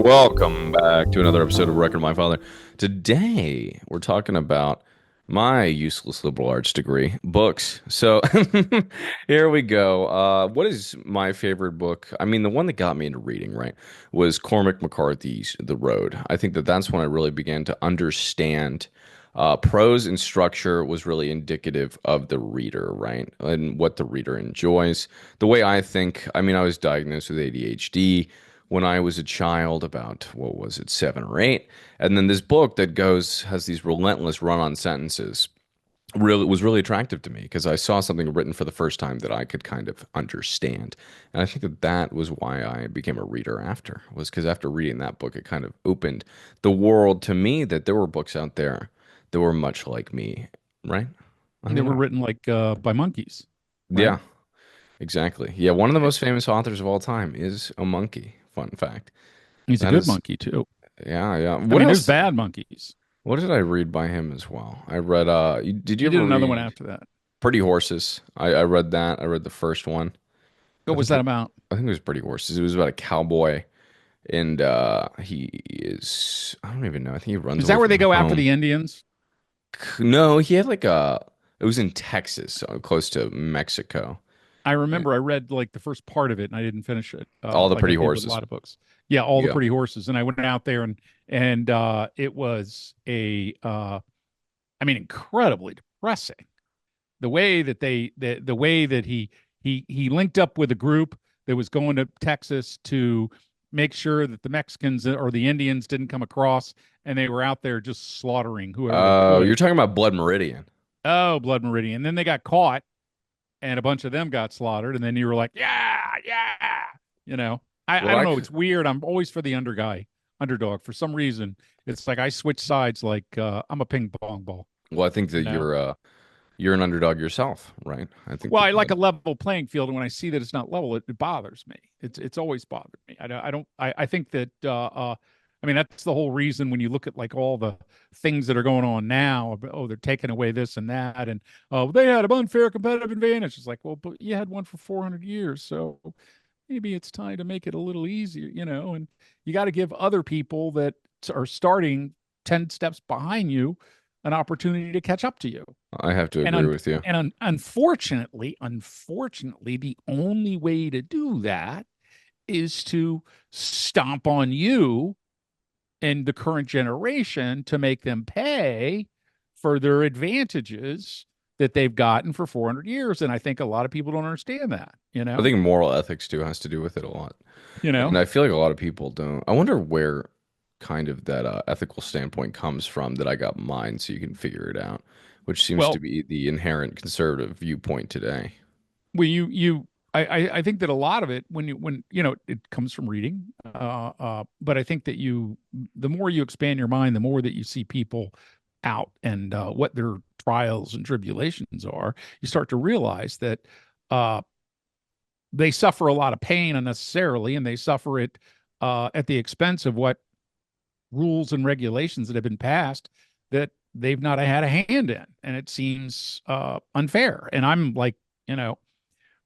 Welcome back to another episode of Record My Father. Today, we're talking about my useless liberal arts degree, books. So, here we go. What is my favorite book? I mean, the one that got me into reading, right, was Cormac McCarthy's The Road. I think that that's when I really began to understand prose and structure was really indicative of the reader, right, and what the reader enjoys. The way I think, I mean, I was diagnosed with ADHD when I was a child, about what was it, 7 or 8, and then this book that goes has these relentless run-on sentences really was really attractive to me because I saw something written for the first time that I could kind of understand, and I think that that was why I became a reader after was because after reading that book, it kind of opened the world to me that there were books out there that were much like me, right? I They don't were know. written like by monkeys, right? Yeah, exactly. Yeah, one of the most famous authors of all time is a monkey. Fun fact. He's a That good is monkey too. Yeah, yeah. I What mean, there's else? bad monkeys. What did I read by him as well? I read did you He ever did another one read after that. Pretty Horses? I read that. I read the first one. What was that about? I think it was Pretty Horses. It was about a cowboy and he is I don't even know. I think he runs Is away that where they from go after home. the Indians? No, he had like a it was in Texas, so close to Mexico. I Yeah. remember I read like the first part of it and I didn't finish it, All the like I Pretty did with a Horses. lot of books. Yeah, All the Yeah. Pretty Horses, and I went out there and it was I mean, incredibly depressing. The way that the way that he linked up with a group that was going to Texas to make sure that the Mexicans or the Indians didn't come across, and they were out there just slaughtering whoever they Oh, you're could. talking about Blood Meridian. Oh, Blood Meridian. Then they got caught, and a bunch of them got slaughtered, and then you were like, yeah, yeah, you know. I Well, don't know. It's weird. I'm always for the underdog. For some reason, it's like I switch sides. Like I'm a ping pong ball. I think You that know. you're an underdog yourself, right? I think Well, that I like a level playing field, and when I see that it's not level, it bothers me. It's always bothered me. I think that I mean that's the whole reason when you look at like all the things that are going on now. Oh, they're taking away this and that, and oh, they had an unfair competitive advantage. It's like, well, but you had one for 400 years, so maybe it's time to make it a little easier, you know. And you got to give other people that are starting 10 steps behind you an opportunity to catch up to you. I have to And agree with you. unfortunately, the only way to do that is to stomp on you and the current generation to make them pay for their advantages that they've gotten for 400 years. And I think a lot of people don't understand that, you I know, think moral ethics too has to do with it a lot. you know. And I feel like a lot of people don't. I wonder where kind of that ethical standpoint comes from that I got mine so you can figure it out, which seems to Well, be the inherent conservative viewpoint today. well, I think that a lot of it when you know it comes from reading, but I think that the more you expand your mind, the more that you see people out and what their trials and tribulations are, you start to realize that uh, they suffer a lot of pain unnecessarily, and they suffer it at the expense of what rules and regulations that have been passed that they've not had a hand in, and it seems unfair. And I'm like, you know,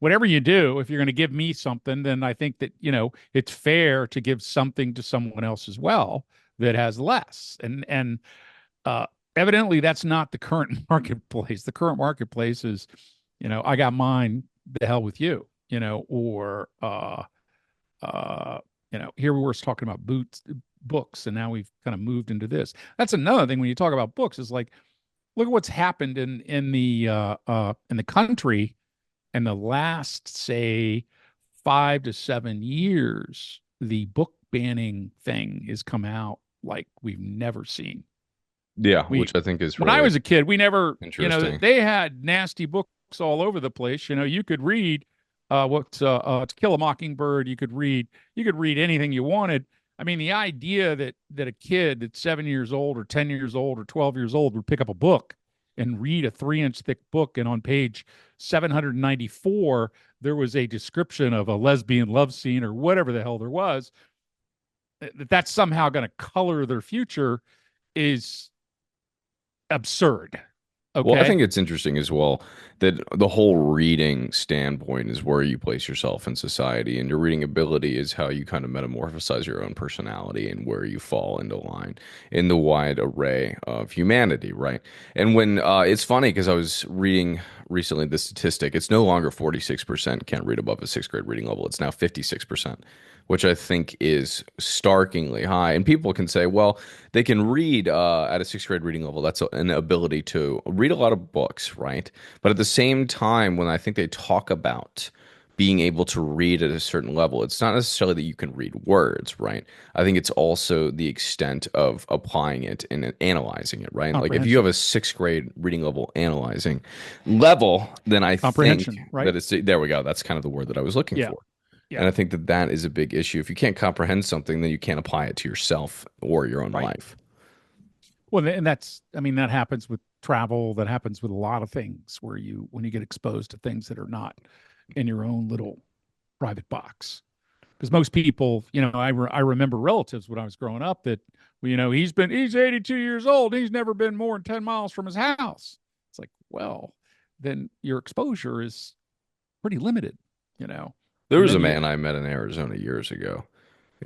whatever you do, if you're going to give me something, then I think that, you know, it's fair to give something to someone else as well that has less. And uh evidently that's not the current marketplace. The current marketplace is, you know, I got mine, the hell with you, you know, or uh you know, here we were talking about books, and now we've kind of moved into this. That's another thing when you talk about books is like, look at what's happened in the country in the last, say, 5 to 7 years. The book banning thing has come out like we've never seen. Yeah, We, which I think is when I really was a kid, we never, you know, interesting. they had nasty books all over the place. You know, you could read what's To Kill a Mockingbird. You could read anything you wanted. I mean, the idea that a kid that's 7 years old or 10 years old or 12 years old would pick up a book and read a 3 inch thick book, and on page 794 there was a description of a lesbian love scene or whatever the hell there was, that's somehow going to color their future is absurd, Well, I Okay. think it's interesting as well that the whole reading standpoint is where you place yourself in society, and your reading ability is how you kind of metamorphosize your own personality and where you fall into line in the wide array of humanity, right? And when it's funny because I was reading recently the statistic, it's no longer 46% can't read above a sixth grade reading level. It's now 56%, which I think is starkingly high. And people can say, well, they can read at a sixth grade reading level. That's an ability to read a lot of books, right? But at the same time, when I think they talk about being able to read at a certain level, it's not necessarily that you can read words, right? I think it's also the extent of applying it and analyzing it, right? Like if you have Comprehension. a sixth grade reading level analyzing level, then I think Comprehension, right? that it's there we go. That's kind of the word that I was looking Yeah. for. Yeah. And I think that that is a big issue. If you can't comprehend something, then you can't apply it to yourself or your own Right. life. Well, and that's, I mean, that happens with travel. That happens with a lot of things where when you get exposed to things that are not in your own little private box. Because most people, I remember relatives when I was growing up that, he's 82 years old. He's never been more than 10 miles from his house. It's like, well, then your exposure is pretty limited, you know. There And was then a you, man I met in Arizona years ago,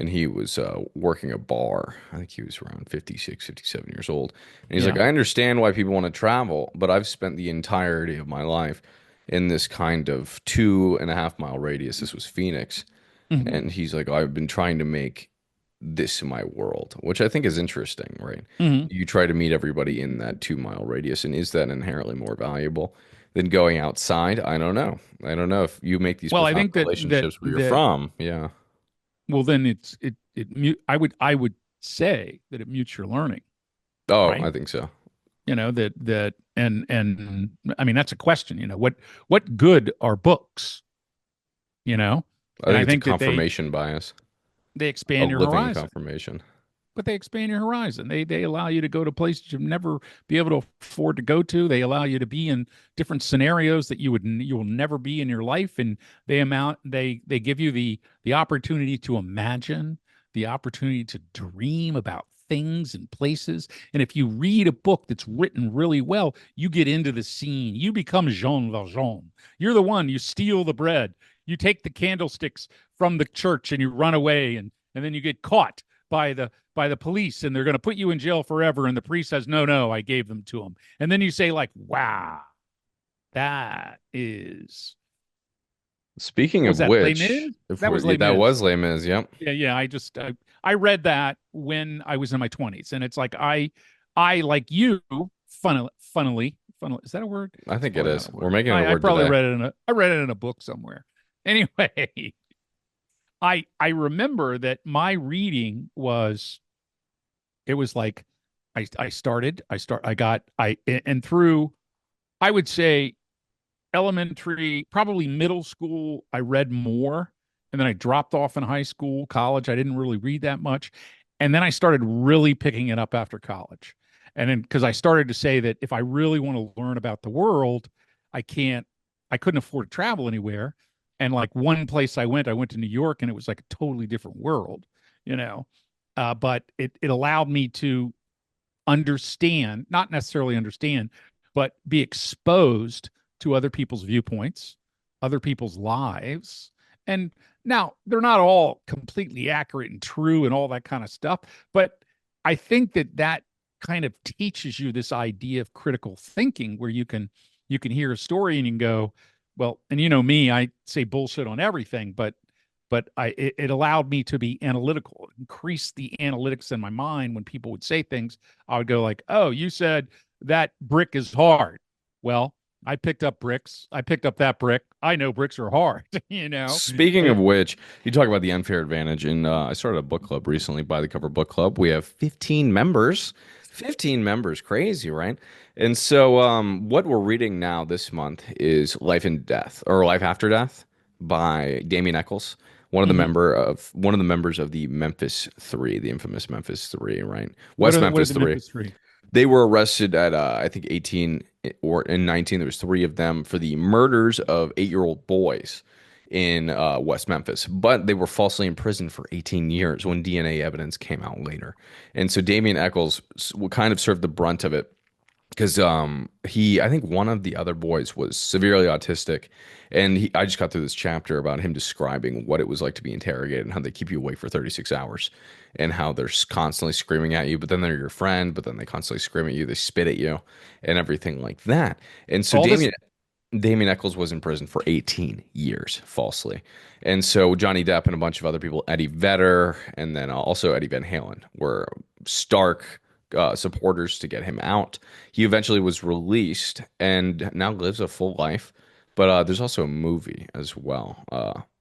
and he was working a bar. I think he was around 56, 57 years old. And he's like, yeah. I understand why people want to travel, but I've spent the entirety of my life in this kind of 2.5 mile radius. This was Phoenix. Hmm. And he's like, I've been trying to make this my world, which I think is interesting, right? Hmm. You try to meet everybody in that 2 mile radius, and is that inherently more valuable than going outside? I don't know. I don't know if you make these Well, I profound think relationships where you're from. Yeah. well, then I would say that it mutes your learning, Oh, right? I think so. And I mean, that's a question, what good are books, you know? I And think I it's a think that confirmation bias, they a expand your living horizon. confirmation. But they expand your horizon. They allow you to go to places you'll never be able to afford to go to. They allow you to be in different scenarios that you will never be in your life, and they give you the opportunity to imagine, the opportunity to dream about things and places. And if you read a book that's written really well, you get into the scene. You become Jean Valjean. You're the one. You steal the bread. You take the candlesticks from the church and you run away, and then you get caught by the police and they're going to put you in jail forever, and the priest says, no, I gave them to him. And then you say, like, wow, that is, Speaking was of that Les which, Mis? if That was we're Les that Mis. was Les Mis, yep. Yeah. I read that when I was in my 20s, and it's like I like you, funnily, is that a word? I It's think it probably not is. a We're word. making it a I word probably today. read it in a book somewhere. Anyway, I remember that my reading was, it was like, I got I and through, I would say, elementary, probably middle school, I read more, and then I dropped off in high school, college, I didn't really read that much, and then I started really picking it up after college. And then, because I started to say that if I really want to learn about the world, I can't I couldn't afford to travel anywhere. And like, one place I went to New York, and it was like a totally different world, you know. But it allowed me to understand, not necessarily understand, but be exposed to other people's viewpoints, other people's lives. And now they're not all completely accurate and true and all that kind of stuff, but I think that kind of teaches you this idea of critical thinking, where you can hear a story and you can go, well, and me, I say bullshit on everything, but it allowed me to be analytical, increase the analytics in my mind. When people would say things, I would go like, oh, you said that brick is hard. Well, I picked up bricks. I picked up that brick. I know bricks are hard, you know? Speaking of It, which, you talk about the unfair advantage, and I started a book club recently, By the Cover Book Club. We have 15 members. 15 members, crazy, right? And so, what we're reading now this month is Life and Death, or Life After Death, by Damien Eccles, mhm. one of the members of the Memphis Three, the infamous Memphis Three, right? What West are Memphis the Three. Memphis Three? They were arrested at I think 18 or in 19. There was three of them for the murders of 8-year-old boys in West Memphis, but they were falsely imprisoned for 18 years when DNA evidence came out later. And so Damien Eccles kind of served the brunt of it because I think one of the other boys was severely autistic, and I just got through this chapter about him describing what it was like to be interrogated and how they keep you awake for 36 hours, and how they're constantly screaming at you, but then they're your friend, but then they constantly scream at you, they spit at you, and everything like that. And so All this. Damien Eccles was in prison for 18 years falsely. And so Johnny Depp and a bunch of other people, Eddie Vedder, and then also Eddie Van Halen, were stark supporters to get him out. He eventually was released and now lives a full life. But there's also a movie as well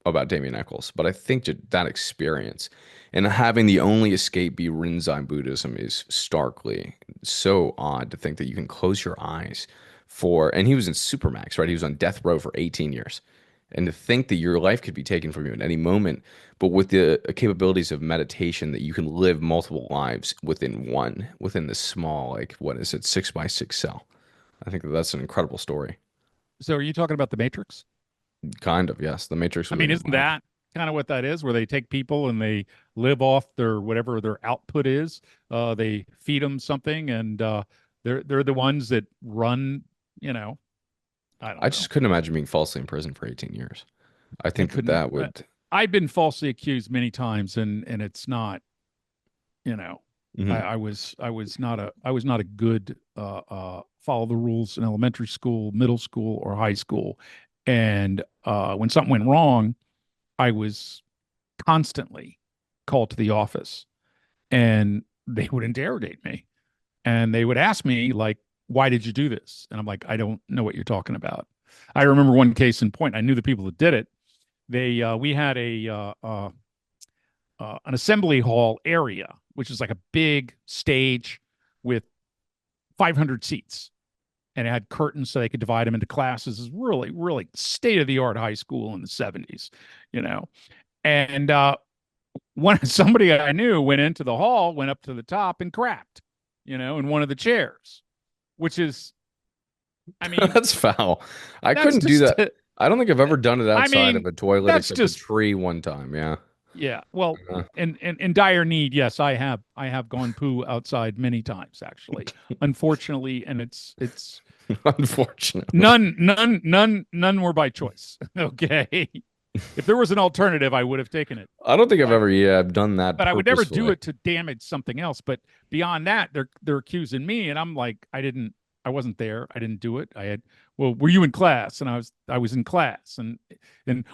about Damien Eccles. But I think that experience and having the only escape be Rinzai Buddhism is starkly so odd to think that you can close your eyes and he was in Supermax, right? He was on death row for 18 years. And to think that your life could be taken from you at any moment, but with the capabilities of meditation, that you can live multiple lives within this small, like, what is it, 6 by 6 cell. I think that that's an incredible story. So are you talking about the Matrix? Kind of, yes. The Matrix I was in mean, your isn't mind. that kind of what that is, where they take people and they live off their whatever their output is? They feed them something, and they're the ones that run. You know, I I don't just know. couldn't imagine being falsely in prison for 18 years. I I think that couldn't. that would. I've been falsely accused many times, and it's not. You know, Mhm. I was not a good follow the rules in elementary school, middle school, or high school, and when something went wrong, I was constantly called to the office, and they would interrogate me, and they would ask me like, why did you do this? And I'm like, I don't know what you're talking about. I remember one case in point. I knew the people that did it. They We had a an assembly hall area, which is like a big stage with 500 seats, and it had curtains so they could divide them into classes. It's really, really state of the art high school in the 70s, you know. And when somebody I knew went into the hall, went up to the top and crapped, in one of the chairs, which is, I mean, That's foul. I that's couldn't do just, that. I don't think I've ever done it I outside of mean, a toilet that's except a just, tree one time. Yeah. yeah. Well, Uh, in dire need, yes, I have gone poo outside many times, actually, unfortunately, and it's unfortunately. none were by choice. Okay. If there was an alternative, I would have taken it. I don't think I've But ever, done that but I would never do purposefully. it to damage something else. But beyond that, they're accusing me, and I'm like, I wasn't there. I didn't do it. Well, were you in class? And I was in class, and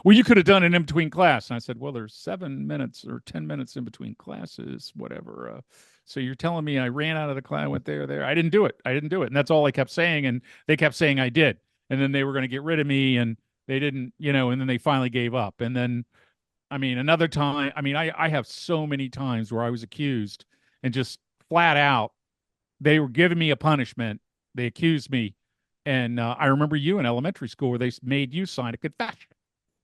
well, you could have done it in between class. And I said, well, there's 7 minutes or 10 minutes in between classes, whatever. So you're telling me I ran out of the class, I went there. I didn't do it. I didn't do it. And that's all I kept saying. And they kept saying I did. And then they were going to get rid of me, and they didn't, and then they finally gave up. And then I mean, another time, I mean, I have so many times where I was accused and just flat out, they were giving me a punishment. They accused me. And I remember you in elementary school where they made you sign a confession.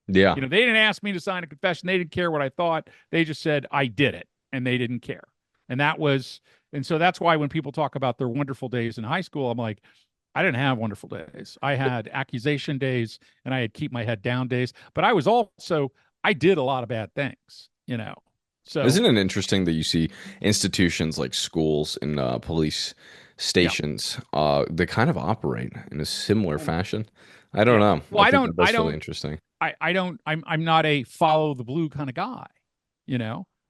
Yeah. They didn't ask me to sign a confession. They didn't care what I thought. They just said, I did it. And they didn't care. And and so that's why when people talk about their wonderful days in high school, I'm like, I didn't have wonderful days. I had accusation days and I had keep my head down days. But I did a lot of bad things, So, Isn't it interesting that you see institutions like schools and police yeah. stations, they kind of operate in a similar fashion? I don't Yeah. know. Well, I think that that's really interesting. I'm not a follow the blue kind of guy,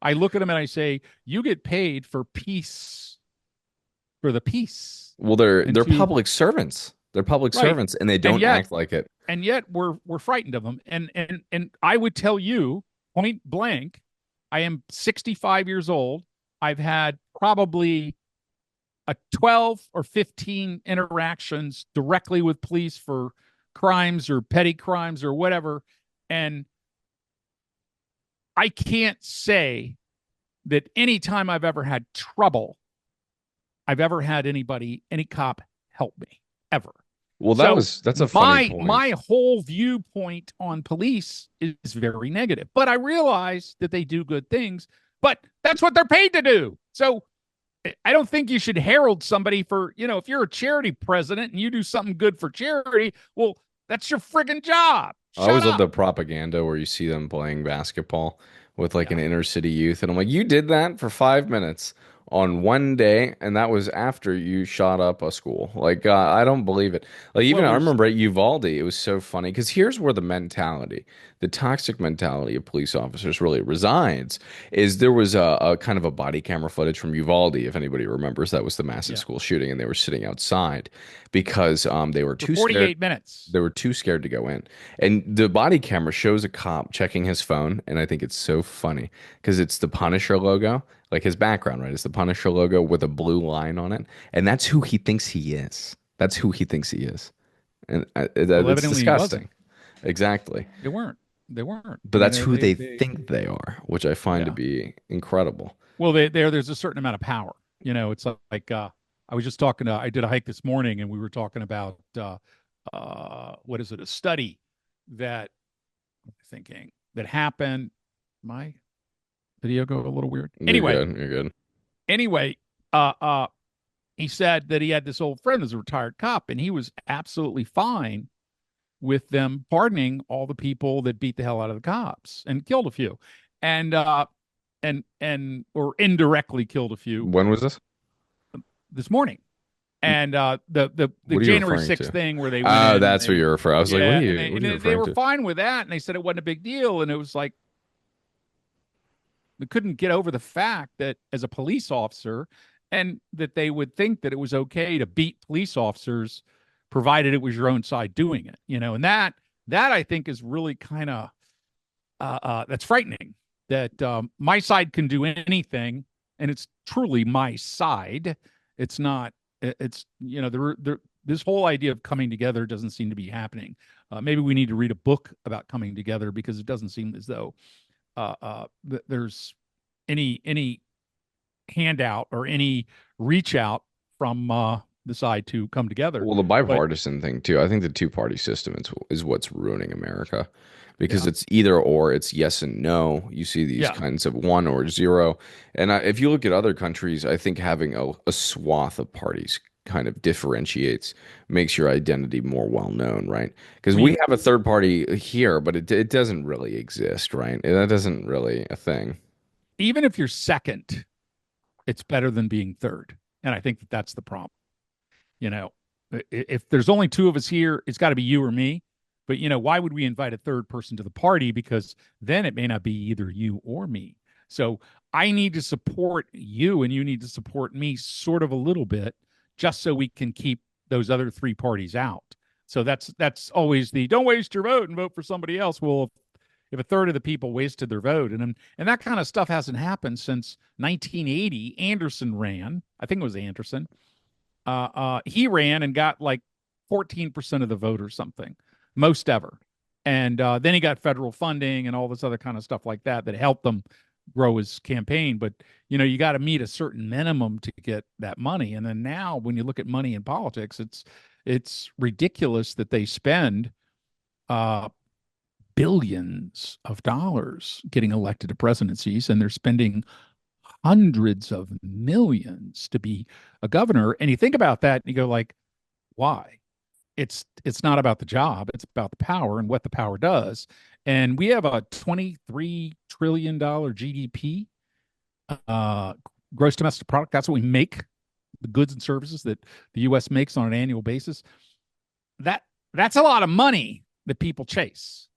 I look at them and I say, you get paid for peace, for the peace. Well, they're And they're to, public servants. They're public right. servants, and they And don't yet, act like it. we're frightened of them. And I would tell you point blank, I am 65 years old. I've had probably a 12 or 15 interactions directly with police for crimes or petty crimes or whatever. And I can't say that any time I've ever had trouble, I've ever had any cop help me ever. Well, So that's a funny point. my whole viewpoint on police is very negative, but I realize that they do good things, but that's what they're paid to do. So I don't think you should herald somebody for, if you're a charity president and you do something good for charity, well, that's your friggin' job. I Shut always love up. the propaganda where you see them playing basketball with like Yeah. an inner city youth, and I'm like, you did that for 5 minutes. on one day, and that was after you shot up a school. Like, I don't believe it. Like, even Well, I there's remember at Uvalde, it was so funny because here's where the mentality, the toxic mentality of police officers really resides. Is there was a kind of a body camera footage from Uvalde, if anybody remembers, that was the massive yeah school shooting, and they were sitting outside because they were for too scared. 48 minutes. They were too scared to go in. And the body camera shows a cop checking his phone. And I think it's so funny because it's the Punisher logo, like his background, right? It's the Punisher logo with a blue line on it. And that's who he thinks he is. That's who he thinks he is. And Well, it's evidently he wasn't. disgusting. Exactly. They weren't. They weren't. But I mean, that's who they think they are, which I find to yeah. be incredible. Well, there's a certain amount of power. It's like I was just talking to. I did a hike this morning, and we were talking about what is it? A study that I'm thinking that happened. My video go a little weird. You're Anyway, good. You're good. anyway, uh, uh, he said that he had this old friend who's a retired cop, and he was absolutely fine with them pardoning all the people that beat the hell out of the cops and killed a few, and or indirectly killed a few When was this? this morning. And the What are you January referring 6th to? thing where they went Oh, in and that's what they you're referring. I was like, yeah, and what are you they referring were to? fine with that, and they said it wasn't a big deal, and it was like they couldn't get over the fact that as a police officer, and that they would think that it was okay to beat police officers, provided it was your own side doing it, and that I think is really kind of that's frightening. That my side can do anything, and it's truly my side. It's not. It's this whole idea of coming together doesn't seem to be happening. Maybe we need to read a book about coming together because it doesn't seem as though there's any handout or any reach out from the side to come together. Well, the But bipartisan thing too. I think the two-party system is what's ruining America because yeah, it's either or, it's yes and no. You see these yeah, kinds of one or zero. And if you look at other countries, I think having a swath of parties kind of differentiates, makes your identity more well known, right? Because I we mean, have a third party here, but it doesn't really exist, right? That isn't really a thing. even if you're second, it's better than being third, and I think that that's the problem. You know, if there's only two of us here, it's got to be you or me. But why would we invite a third person to the party? Because then it may not be either you or me. So I need to support you, and you need to support me, sort of a little bit, just so we can keep those other three parties out. So that's always the don't waste your vote and vote for somebody else. Well, if a third of the people wasted their vote, and that kind of stuff hasn't happened since 1980. Anderson ran. I think it was Anderson. He ran and got like 14% of the vote or something, most ever. And then he got federal funding and all this other kind of stuff like that helped them grow his campaign. But you got to meet a certain minimum to get that money. And then now, when you look at money in politics, it's ridiculous that they spend uh, billions of dollars getting elected to presidencies, and they're spending hundreds of millions to be a governor. And you think about that and you go like, why? It's not about the job, it's about the power and what the power does. And we have a $23 trillion GDP, uh gross domestic product. That's what we make, the goods and services that the US makes on an annual basis. That's a lot of money that people chase.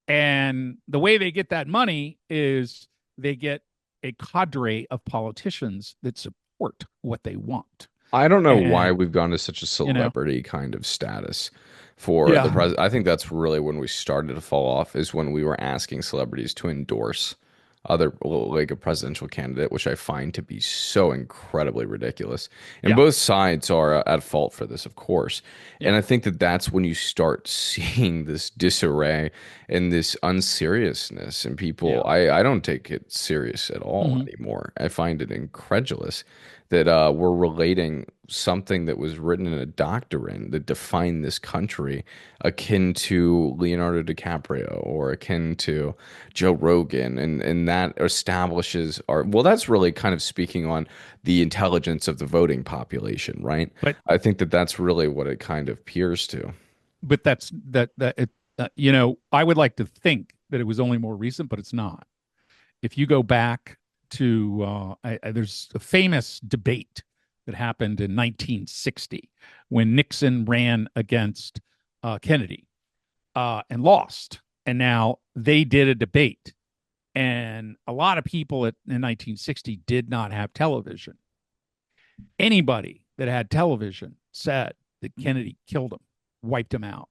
And the way they get that money is they get a cadre of politicians that support what they want. I don't know why And we've gone to such a you know, celebrity kind of status for the yeah, president. I think that's really when we started to fall off, is when we were asking celebrities to endorse other, like a presidential candidate, which I find to be so incredibly ridiculous. And yeah, both sides are at fault for this, of course. yeah. And I think that that's when you start seeing this disarray and this unseriousness in people. Yeah. I don't take it serious at all Hmm. anymore. I find it incredulous that we're relating something that was written in a doctrine that defined this country, akin to Leonardo DiCaprio or akin to Joe Rogan, and that establishes our, well, that's really kind of speaking on the intelligence of the voting population, right? But I think that that's really what it kind of peers to. that's that it, I would like to think that it was only more recent, but it's not. If you go back to there's a famous debate that happened in 1960 when Nixon ran against Kennedy and lost. And now they did a debate. And a lot of people in 1960 did not have television. Anybody that had television said that Kennedy killed him, wiped him out.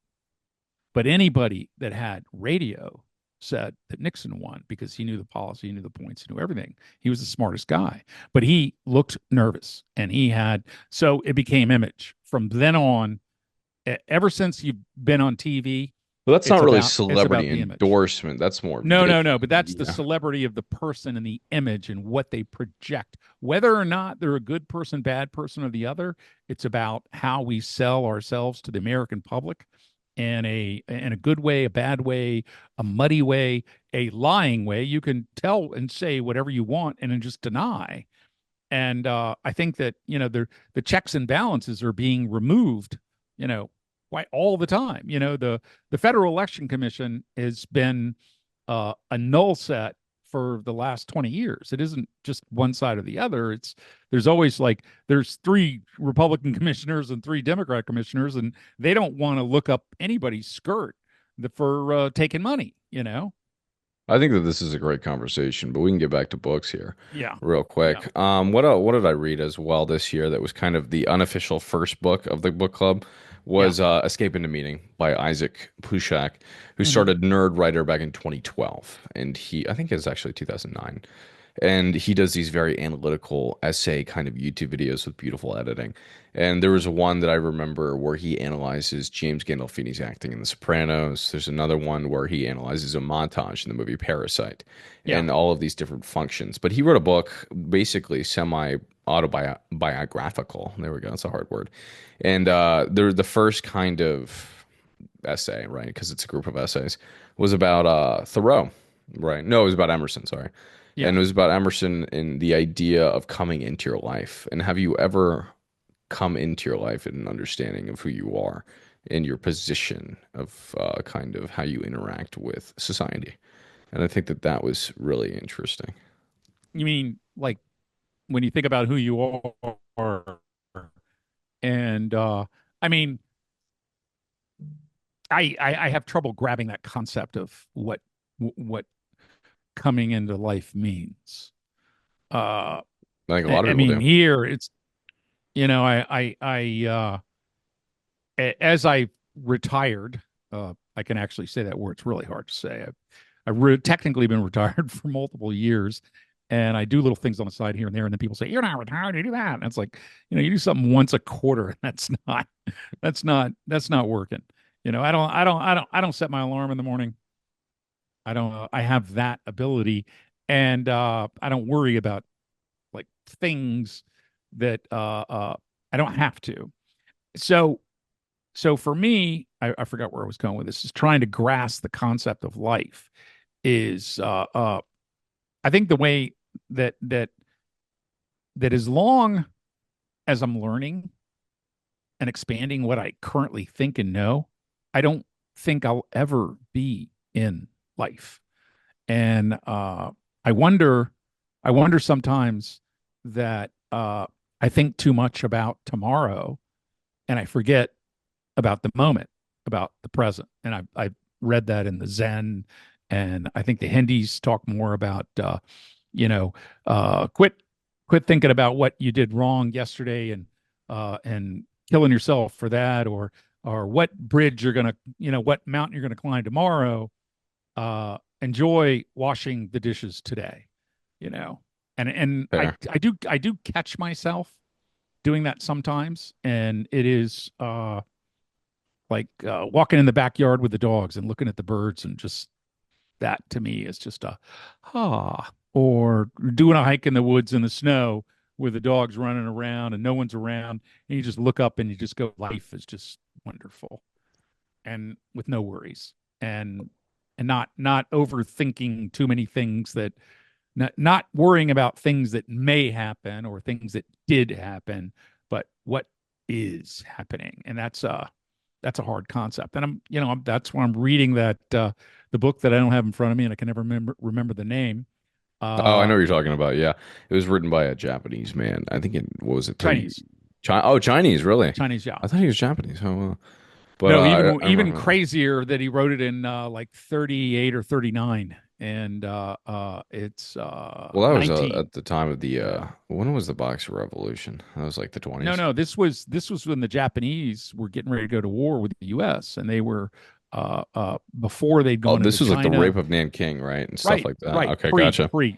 But anybody that had radio said that Nixon won because he knew the policy, he knew the points, he knew everything. He was the smartest guy, but he looked nervous and so it became image. From then on, ever since you've been on TV, Well, that's not really it's about celebrity the image. endorsement. That's more No. But that's the yeah. celebrity of the person and the image and what they project. Whether or not they're a good person, bad person, or the other, it's about how we sell ourselves to the American public in a good way, a bad way, a muddy way, a lying way. You can tell and say whatever you want and then just deny. And I think that the checks and balances are being removed, quite all the time. The Federal Election Commission has been a null set for the last 20 years. It isn't just one side or the other. There's always there's 3 Republican commissioners and 3 Democrat commissioners, and they don't want to look up anybody's skirt for taking money. I think that this is a great conversation, but we can get back to books here Yeah. real quick. Yeah. What did I read as well this year that was kind of the unofficial first book of the book club Yeah. was Escape into Meaning by Isaac Pushak, who Hmm. started Nerd Writer back in 2012. And I think it's actually 2009. And he does these very analytical essay kind of YouTube videos with beautiful editing. And there was one that I remember where he analyzes James Gandolfini's acting in The Sopranos. There's another one where he analyzes a montage in the movie Parasite Yeah. and all of these different functions. But he wrote a book basically semi autobiographical. There we go. That's a hard word. And they're the first kind of essay, right? Because it's a group of essays, was about Thoreau, right? No, it was about Emerson, sorry. Yeah. And it was about Emerson and the idea of coming into your life. And have you ever come into your life in an understanding of who you are and your position of kind of how you interact with society? And I think that that was really interesting. You mean when you think about who you are, and I mean, I have trouble grabbing that concept of what coming into life means. Uh, I think a lot of I people mean, do. here it's as I retired, I can actually say that word. It's really hard to say. I've technically been retired for multiple years, and I do little things on the side here and there. And then people say, "You're not retired, you do that." And it's like, you do something once a quarter, and that's not working. I don't set my alarm in the morning. I don't. I have that ability, and I don't worry about things that I don't have to. So so for me, I forgot where I was going with this. Is trying to grasp the concept of life is I think the way that as long as I'm learning and expanding what I currently think and know, I don't think I'll ever be in life. And I wonder, I wonder sometimes that I think too much about tomorrow and I forget about the moment, about the present. And I read that in the Zen, and I think the Hindis talk more about you know quit thinking about what you did wrong yesterday and killing yourself for that, or what bridge you're gonna what mountain you're gonna climb tomorrow. Enjoy washing the dishes today, you know. And Fair. I do catch myself doing that sometimes, and it is walking in the backyard with the dogs and looking at the birds, and just that to me is just a or doing a hike in the woods in the snow with the dogs running around and no one's around, and you just look up and you just go, life is just wonderful, and with no worries, and not overthinking too many things, that not worrying about things that may happen or things that did happen, but what is happening. And that's a hard concept. And that's why I'm reading that the book that I don't have in front of me and I can never remember the name. Oh, I know what you're talking about. Yeah, it was written by a Japanese man. I think it what was it 30. Chinese, Oh, Chinese, really? Chinese, yeah. I thought he was Japanese. Oh, well. But No, I even remember that. crazier that he wrote it in like 38 or 39, and it's Well, that was 19. at the time of the Yeah. when was the Boxer Revolution? That was like the No, 20s. no, this was when the Japanese were getting ready to go to war with the U.S. and they were before they'd Oh, gone into this was like the China. rape of Nanking, right? And stuff Right, like that. right. Okay, gotcha. Pre,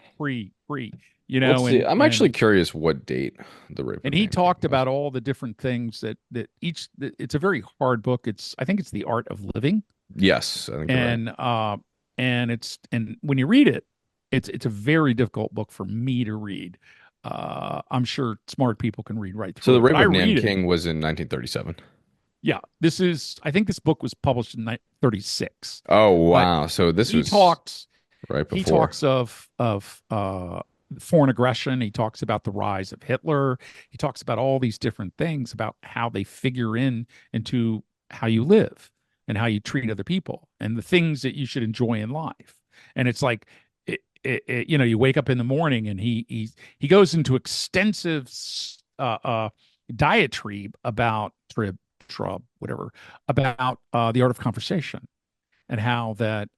Let's see. and I'm actually curious what date the rape of he Nanking talked was. about all the different things it's a very hard book. I think it's The Art of Living, Yes, I think you're right. and and when you read it, it's a very difficult book for me to read. I'm sure smart people can read right So through the it, but rape I of read it. Nanking was in 1937. Yeah, I think this book was published in 36, Oh, but wow. So this he was talks right he before. talks of foreign aggression. He talks about the rise of Hitler. He talks about all these different things about how they figure into how you live and how you treat other people and the things that you should enjoy in life. And it's like you wake up in the morning and he goes into extensive diatribe about trub whatever about the art of conversation and how that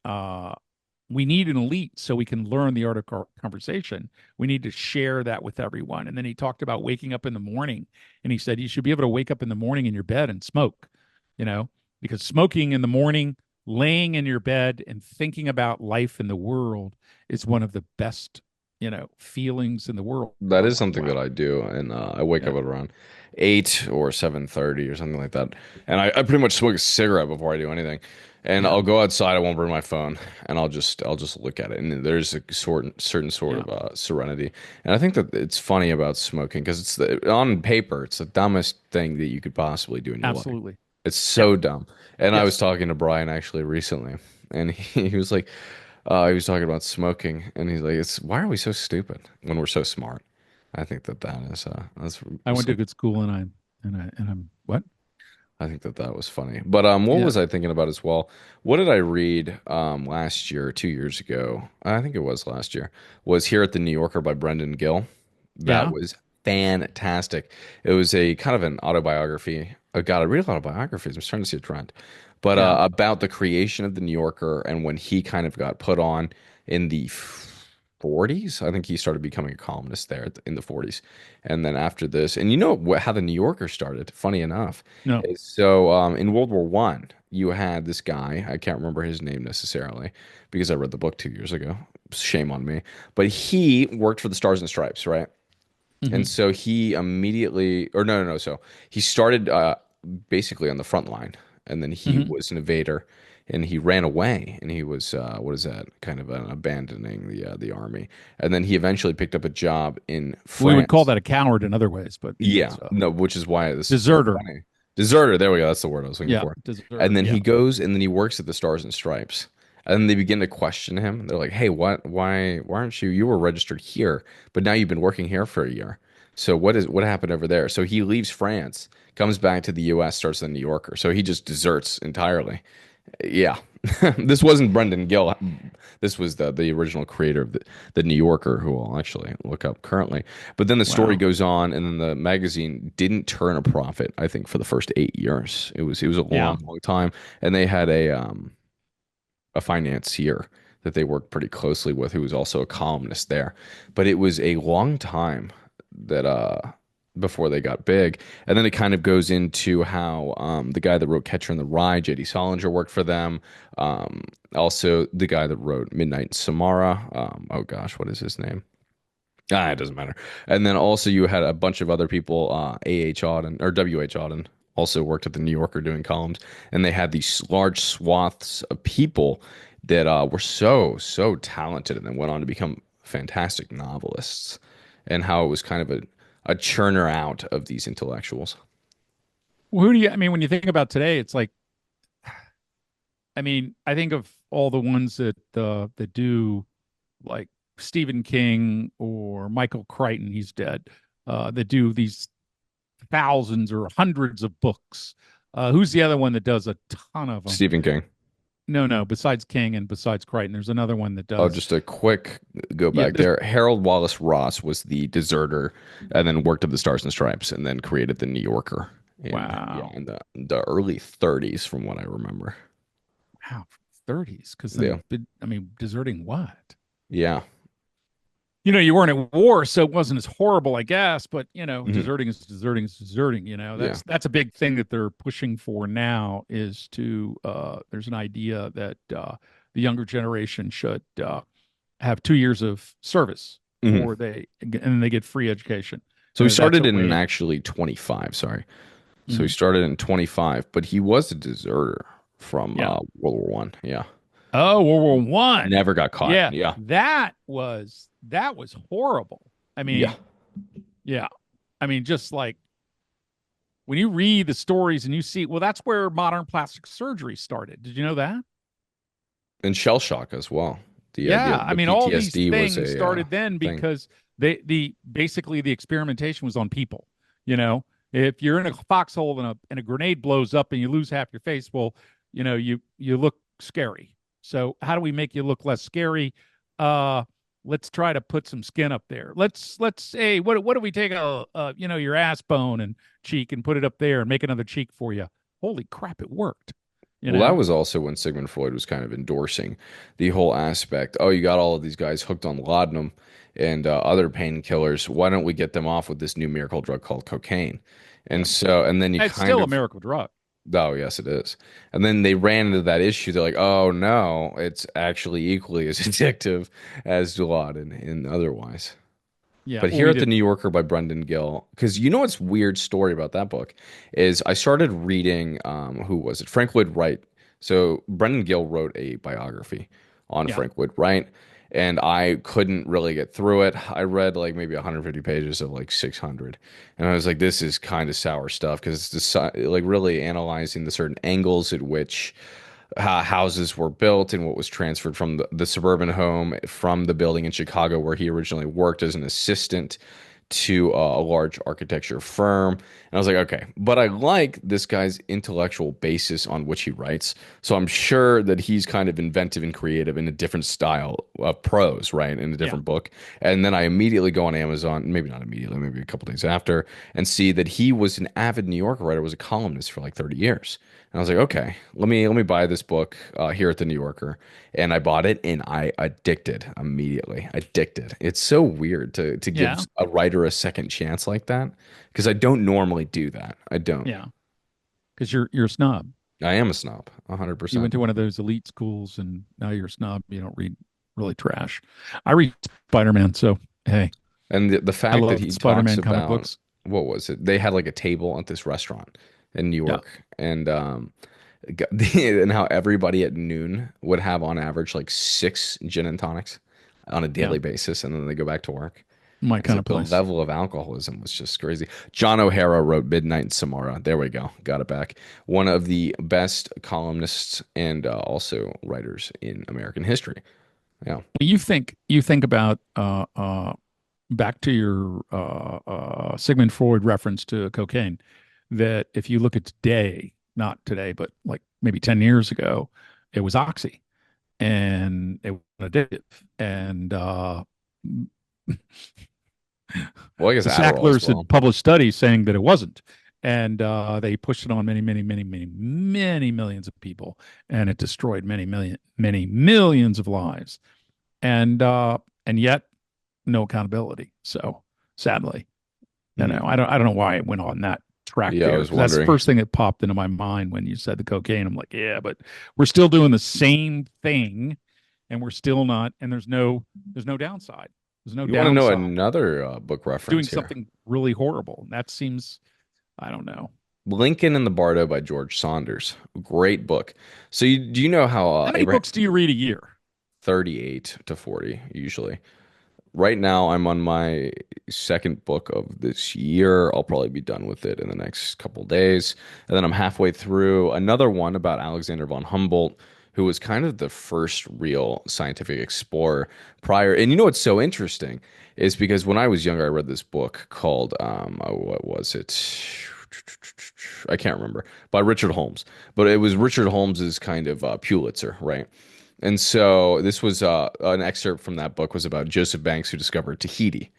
we need an elite so we can learn the art of conversation. We need to share that with everyone. And then he talked about waking up in the morning, and he said you should be able to wake up in the morning in your bed and smoke, you know, because smoking in the morning, laying in your bed and thinking about life in the world is one of the best, feelings in the world. That I'm is like, something that wow. I do, and I wake Yeah, up at around 8 or 7:30 or something like that, and I pretty much smoke a cigarette before I do anything, and yeah, I'll go outside. I won't bring my phone, and I'll just look at it, and there's a certain sort yeah, of serenity, and I think that it's funny about smoking because on paper it's the dumbest thing that you could possibly do in your life. absolutely. It's Yep. so dumb, and I was Yes. talking to Brian actually recently, and he was like, he was talking about smoking, and he's like, "It's why are we so stupid when we're so smart?" I think that that is that's I went to some. good school and I'm what? I think that that was funny. But what Yeah. was I thinking about as well? What did I read last year, 2 years ago? I think it was last year. Was Here at the New Yorker by Brendan Gill. That Yeah. was fantastic. It was a kind of an autobiography. Oh God, I read a lot of biographies. I'm starting to see a trend. But Yeah. about the creation of the New Yorker and when he kind of got put on in the 40s. I think he started becoming a columnist there in the 40s. And then after this, and you know how the New Yorker started, funny enough. No. So in World War One, you had this guy. I can't remember his name necessarily because I read the book 2 years ago. Shame on me. But he worked for the Stars and Stripes, right? And Hmm. so he immediately, or no, no, no. So he started basically on the front line, and then he Hmm. was an invader, and he ran away, and he was what is that? Kind of abandoning the army, and then he eventually picked up a job in We would call France. that a coward in other ways, but Yeah, it's no, which is why this is so deserter. funny. Deserter, there we go. That's the word I was looking Yeah, for. And deserter. then Yeah. he goes and then he works at the Stars and Stripes. And then they begin to question him. They're like, "Hey, why aren't you were registered here, but now you've been working here for a year. So what happened over there?" So he leaves France, comes back to the US, starts the New Yorker. So he just deserts entirely. Yeah. This wasn't Brendan Gill. This was the original creator of the New Yorker, who I'll actually look up currently. But then the story Wow. goes on, and then the magazine didn't turn a profit, I think, for the first 8 years. It was a Yeah. long, long time. And they had a financier that they worked pretty closely with, who was also a columnist there. But it was a long time that before they got big. And then it kind of goes into how the guy that wrote Catcher in the Rye, J.D. Salinger, worked for them. Also, the guy that wrote Midnight in Samara. Oh gosh, what is his name? Ah, it doesn't matter. And then also you had a bunch of other people, A.H. Auden or W.H. Auden also worked at the New Yorker doing columns, and they had these large swaths of people that were so talented and then went on to become fantastic novelists, and how it was kind of a churner out of these intellectuals. Well, I mean, when you think about today, it's like, I mean, I think of all the ones that do like Stephen King or Michael Crichton, he's dead, that do these thousands or hundreds of books. Who's the other one that does a ton of them? Stephen King. no. Besides King and besides Crichton, there's another one that Oh, does. just a quick go Yeah, back there. Harold Wallace Ross was the deserter, and then worked at the Stars and Stripes, and then created the New Yorker wow, in the early 30s, from what I remember. wow, 30s. Because Yeah, then, I mean, deserting what? yeah. You weren't at war, so it wasn't as horrible, I guess. But Mhm. deserting is deserting is deserting. Yeah. That's a big thing that they're pushing for now. Is to there's an idea that the younger generation should have 2 years of service Mhm. before they get free education. So he That's started a in way. actually 25. Sorry. So he Mhm. started in 25, but he was a deserter from Yeah. World War One. Yeah. Oh, World War I. Never got caught. Yeah, Yeah. that was horrible. I Yeah. mean, yeah. I mean, just like when you read the stories and you see, well, that's where modern plastic surgery started. Did you know that? And shell shock as well. The idea Yeah, of I the mean, all these PTSD was things a started then thing. because the basically the experimentation was on people. You know, if you're in a foxhole and a grenade blows up and you lose half your face, well, you look scary. So how do we make you look less scary? Uh, let's try to put some skin up there. Let's say what do we take your ass bone and cheek and put it up there and make another cheek for you? Holy crap, it worked. You Well, that know? was also when Sigmund Freud was kind of endorsing the whole aspect. Oh, you got all of these guys hooked on laudanum and other painkillers. Why don't we get them off with this new miracle drug called cocaine? Yeah. And then you It's kind still a of, miracle drug. oh, yes, it is. And then they ran into that issue. They're like, oh, no, it's actually equally as addictive as Dilaudid and otherwise. Yeah. But Well, here we at the did. New Yorker by Brendan Gill, because you know what's weird story about that book is I started reading who was it? Frank Lloyd Wright. So Brendan Gill wrote a biography on Yeah. Frank Lloyd Wright, and I couldn't really get through it. I read like maybe 150 pages of like 600, and I was like, this is kind of sour stuff because it's just like really analyzing the certain angles at which houses were built and what was transferred from the suburban home from the building in Chicago where he originally worked as an assistant to a large architecture firm. And I was like, okay, but I like this guy's intellectual basis on which he writes. So I'm sure that he's kind of inventive and creative in a different style of prose, right? In a Yeah. different book. And then I immediately go on Amazon, maybe not immediately, maybe a couple days after, and see that he was an avid New Yorker writer, was a columnist for like 30 years. And I was like, okay, let me buy this book here at the New Yorker, and I bought it, and I addicted immediately. Addicted. It's so weird to Yeah. give a writer a second chance like that because I don't normally do that. I don't. Yeah. Because you're a snob. I am a snob, You 100%. went to one of those elite schools, and now you're a snob. You don't read really trash. I read Spider-Man, so hey, And the I fact that love he talks Spider-Man comic about books. what was it? They had like a table at this restaurant in New Yeah. York, and and how everybody at noon would have on average like six gin and tonics on a Yeah. daily basis, and then they go back to work. My Because kind of the place. level of alcoholism was just crazy. John O'Hara wrote Midnight in Samara. There we go. Got it back. One of the best columnists and also writers in American history. Yeah. You think about back to your Sigmund Freud reference to cocaine, that if you look at today, not today, but like maybe 10 years ago, it was oxy and it was addictive. And Well, I guess the Adderall as Sacklers well. had published studies saying that it wasn't. And they pushed it on many, many, many, many, many millions of people, and it destroyed many millions of lives. And yet, no accountability. So sadly, Mhm. I don't know why it went on that track Yeah, I there, was because that's the wondering. first thing that popped into my mind when you said the cocaine. I'm like, yeah, but we're still doing the same thing, and we're still not. And there's no downside. There's no You want to know downside another book doing reference here? something really horrible. And that seems, I don't know. Lincoln and the Bardo by George Saunders. Great book. So do you know how How many Abraham books do you read a year? 38 to 40 usually? Right now, I'm on my second book of this year. I'll probably be done with it in the next couple days. And then I'm halfway through another one about Alexander von Humboldt, who was kind of the first real scientific explorer prior. And you know what's so interesting is because when I was younger, I read this book called, what was it? I can't remember, by Richard Holmes. But it was Richard Holmes's kind of Pulitzer, right? And so this was an excerpt from that book was about Joseph Banks, who discovered Tahiti,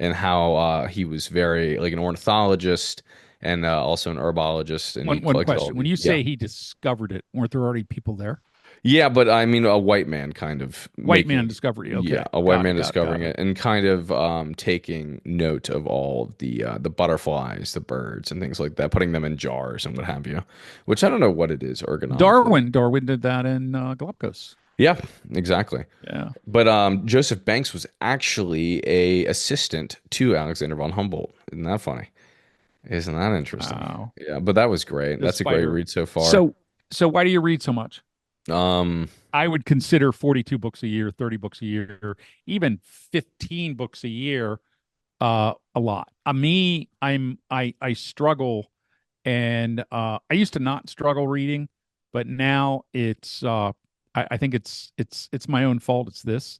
and how he was very like an ornithologist and also an herbologist, and he One collected all question: when these. you Yeah, say he discovered it, weren't there already people there? yeah, but I mean a white man kind of White man making, discovery. yeah, Okay, a white got man it, got it, got discovering it. it and kind of taking note of all the butterflies, the birds, and things like that, putting them in jars and what have you, which I don't know what it is ergonomically. Darwin did that in Galapagos. Yeah, exactly. Yeah. But Joseph Banks was actually a assistant to Alexander von Humboldt. Isn't that funny? Isn't that interesting? Wow. Yeah, but that was great. The That's a great spider. read so far. So so why do you read so much? Um, I would consider 42 books a year, 30 books a year, even 15 books a year a lot. I struggle, and I used to not struggle reading, but now it's I think it's my own fault. It's this.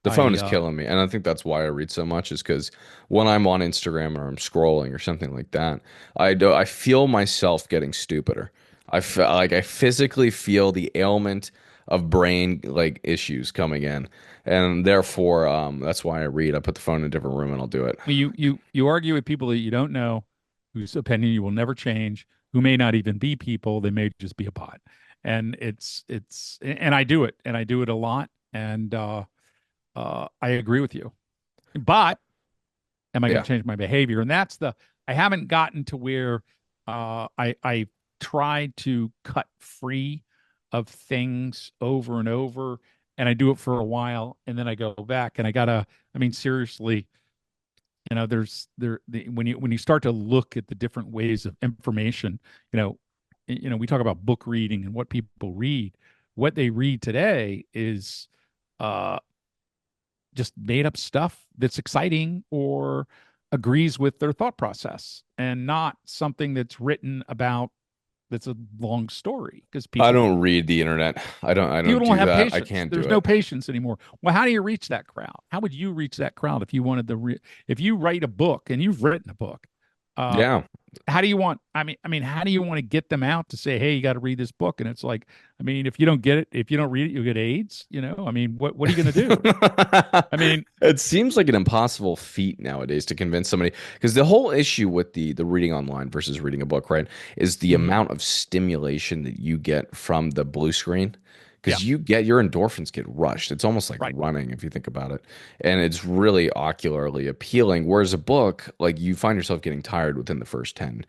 the phone I is killing me, and I think that's why I read so much. Is because when I'm on Instagram or I'm scrolling or something like that, I feel myself getting stupider. I physically feel the ailment of brain like issues coming in, and therefore that's why I read. I put the phone in a different room and I'll do it. you argue with people that you don't know, whose opinion you will never change, who may not even be people, they may just be a bot. And it's and I do it a lot, and I agree with you. But am I going Yeah. to change my behavior? And that's the I haven't gotten to where I tried to cut free of things over and over, and I do it for a while, and then I go back, and I gotta. I mean, seriously, when you start to look at the different ways of information, we talk about book reading and what people read. What they read today is uh just made up stuff that's exciting or agrees with their thought process, and not something that's written about that's a long story, because I don't read the internet. I don't people don't do have that. I patience. can't do There's no it. patience anymore. Well, how do you reach that crowd? How would you reach that crowd if you wanted if you write a book, and you've written a book? Uh, Yeah. how do you want? How do you want to get them out to say, "Hey, you got to read this book"? And it's like, I mean, if you don't get it, if you don't read it, you'll get AIDS. I mean, what are you going to do? I mean, It seems like an impossible feat nowadays to convince somebody because the whole issue with the reading online versus reading a book, right, is the mhm, amount of stimulation that you get from the blue screen. yeah, Because you get your endorphins get rushed. It's almost like right. running if you think about it. And it's really ocularly appealing. Whereas a book, like you find yourself getting tired within the first 10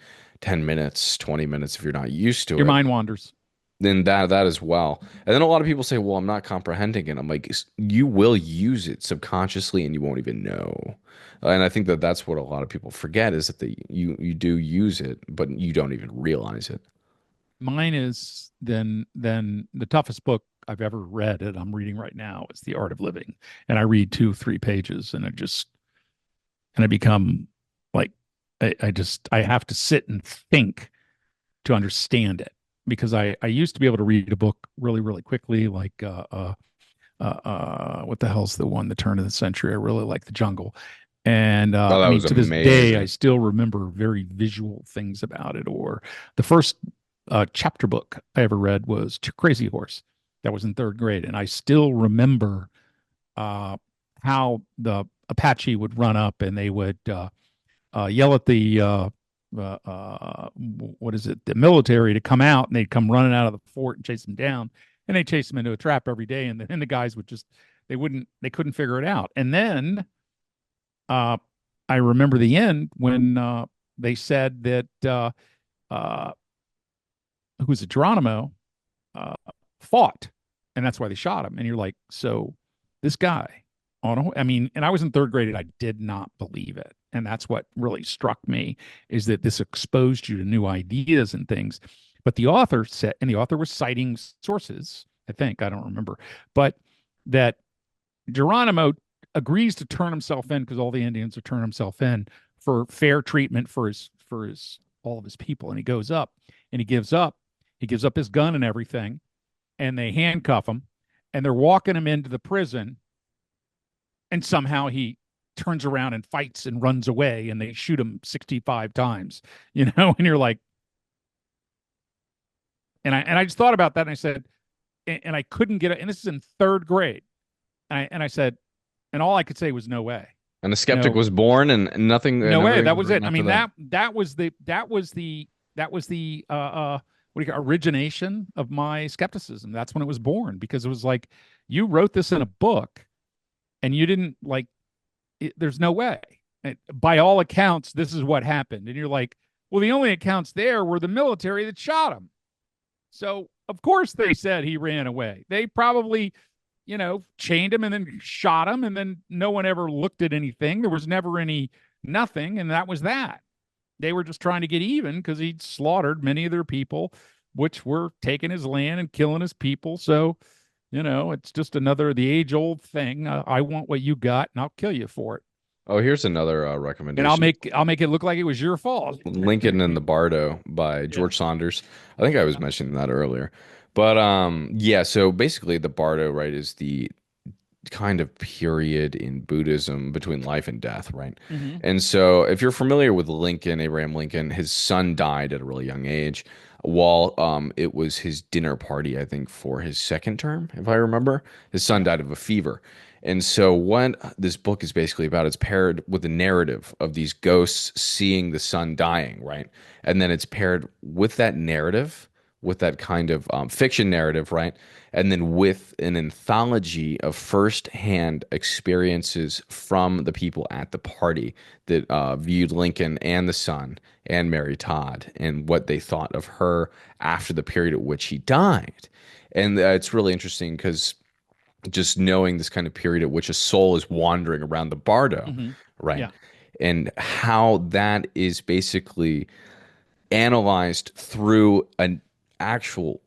minutes, 20 minutes if you're not used to Your it. mind wanders. Then that as well. And then a lot of people say, "Well, I'm not comprehending it." I'm like, You will use it subconsciously, and you won't even know." And I think that that's what a lot of people forget is that you do use it, but you don't even realize it. Mine is then the toughest book I've ever read, and I'm reading right now, is The Art of Living. And I read 2 3 pages, and I become like, I have to sit and think to understand it, because I used to be able to read a book really really quickly, like what the hell's the one, The Turn of the Century. I really like The Jungle. And Oh, I that mean, was to this day, I amazing. still remember very visual things about it. Or the first chapter book I ever read was Crazy Horse. That was in third grade, and I still remember uh, how the Apache would run up, and they would yell at the what is it, the military, to come out, and they'd come running out of the fort and chase them down, and they chase them into a trap every day, and the guys would just they couldn't figure it out. And then uh, I remember the end when they said that uh, who's it, Geronimo uh, fought, and that's why they shot him. And you're like, so this guy I mean, and I was in third grade, and I did not believe it. And that's what really struck me, is that this exposed you to new ideas and things. But the author said, and the author was citing sources, I think, I don't remember, but that Geronimo agrees to turn himself in, because all the Indians are turning himself in for fair treatment for his all of his people. And he goes up, and he gives up his gun and everything, and they handcuff him, and they're walking him into the prison, and somehow he turns around and fights and runs away, and they shoot him 65 times, and you're like, and I just thought about that, and I said, and I couldn't get it, and this is in third grade, and I said, and all I could say was no way. And the You skeptic know, was born, and nothing, and no way. everything That was was written it. I after mean, that. that was the what do you call origination of my skepticism. That's when it was born, because it was like, you wrote this in a book and you didn't like it, there's no way. And by all accounts, this is what happened. And you're like, well, the only accounts there were the military that shot him. So of course they said he ran away. They probably, chained him and then shot him, and then no one ever looked at anything. There was never any nothing, and that was that. They were just trying to get even because he'd slaughtered many of their people, which were taking his land and killing his people. So, it's just another the age old thing. I want what you got, and I'll kill you for it. Oh, here's another And I'll recommendation. make it look like it was your fault. Lincoln and the Bardo by Yeah. George Saunders. I think I was mentioning that earlier. But yeah, so basically the Bardo, right, is the kind of period in Buddhism between life and death, right? Mm-hmm. And so if you're familiar with Lincoln, Abraham Lincoln, his son died at a really young age while it was his dinner party, I think, for his second term, if I remember. His son Yeah. died of a fever. And so what this book is basically about is paired with a narrative of these ghosts seeing the son dying, right? And then it's paired with that narrative, with that kind of fiction narrative, right? And then with an anthology of firsthand experiences from the people at the party that viewed Lincoln and the son and Mary Todd and what they thought of her after the period at which he died. And it's really interesting because just knowing this kind of period at which a soul is wandering around the bardo, Mm-hmm. right? Yeah. And how that is basically analyzed through an actual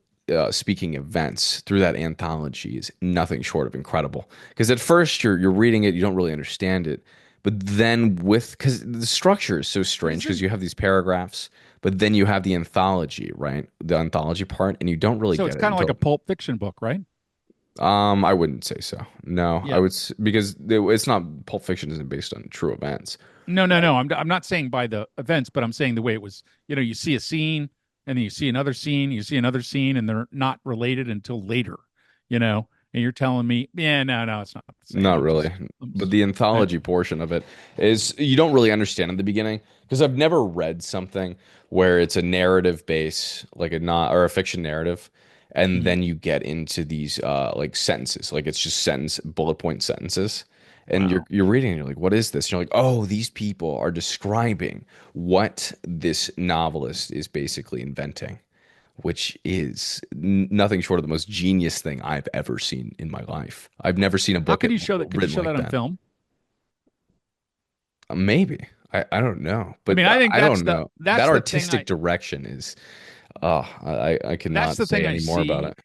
speaking events through that anthology is nothing short of incredible. Because at first you're reading it, you don't really understand it, but then because the structure is so But strange, is because it you have these paragraphs, but then you have the anthology, right? The anthology part, and you don't really so get it's it kind of like until a Pulp Fiction book, right? I wouldn't say so. No, I Yeah. would because it's not Pulp Fiction isn't based on true events, No, no, right? no. I'm not saying by the events, but I'm saying the way it was. You see a scene, and then you see another scene, you see another scene, and they're not related until later. And you're telling me, yeah, no, no, it's not the same. Not really. But the I, anthology portion of it is you don't really understand in the beginning because I've never read something where it's a narrative base, like a not or a fiction narrative, and mhm. then you get into these like sentences, like it's just bullet point sentences. And you're Wow. you're reading and you're like, what is this? And you're like, oh, these people are describing what this novelist is basically inventing, which is nothing short of the most genius thing I've ever seen in my life. I've never seen a How book could you show that? Could you written show like that on that. film? Maybe. I don't know, I but mean, I think I that's don't the know. that's That the thing artistic I direction is, oh, I that's cannot the say thing I any more about see. it.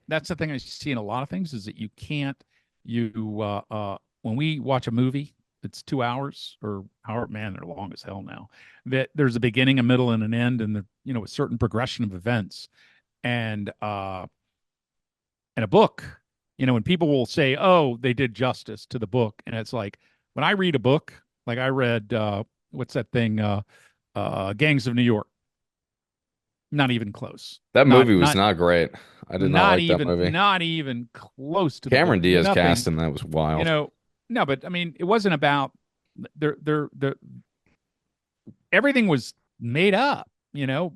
That's the thing I see in a lot of things is that you can't you when we watch a movie it's 2 hours or however, man, they're long as hell now, that there's a beginning, a middle, and an end, and a certain progression of events. And in a book, when people will say, oh, they did justice to the book, and it's like, when I read a book, like I read what's that thing, Gangs of New York, not even close. That not movie was not not great. I did not not like that even movie. not even close to the book. Cameron Diaz cast Nothing, and that was you wild. know. No, but I mean, it wasn't about there. Everything was made up.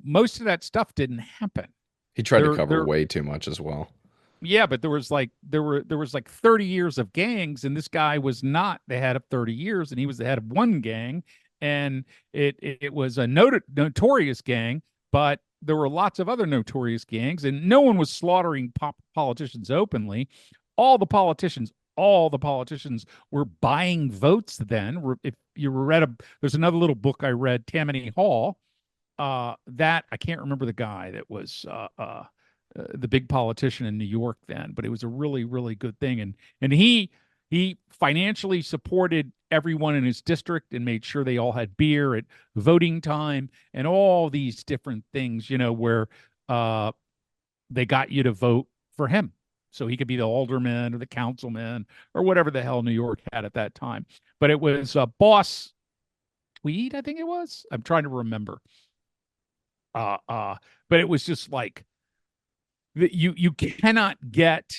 Most of that stuff didn't happen. He tried to cover There. way too much as well. Yeah, but there was like 30 years of gangs, and this guy was not the head of 30 years, and he was the head of one gang, and it was a notorious gang, but there were lots of other notorious gangs, and no one was slaughtering politicians openly. All the politicians were buying votes then. If you read there's another little book I read, Tammany Hall, that I can't remember the guy that was the big politician in New York then, but it was a really, really good thing. And he financially supported everyone in his district and made sure they all had beer at voting time and all these different things, where they got you to vote for him. So he could be the alderman or the councilman or whatever the hell New York had at that time. But it was Boss Tweed, I think it was. I'm trying to remember. Uh, uh, but it was just like you cannot get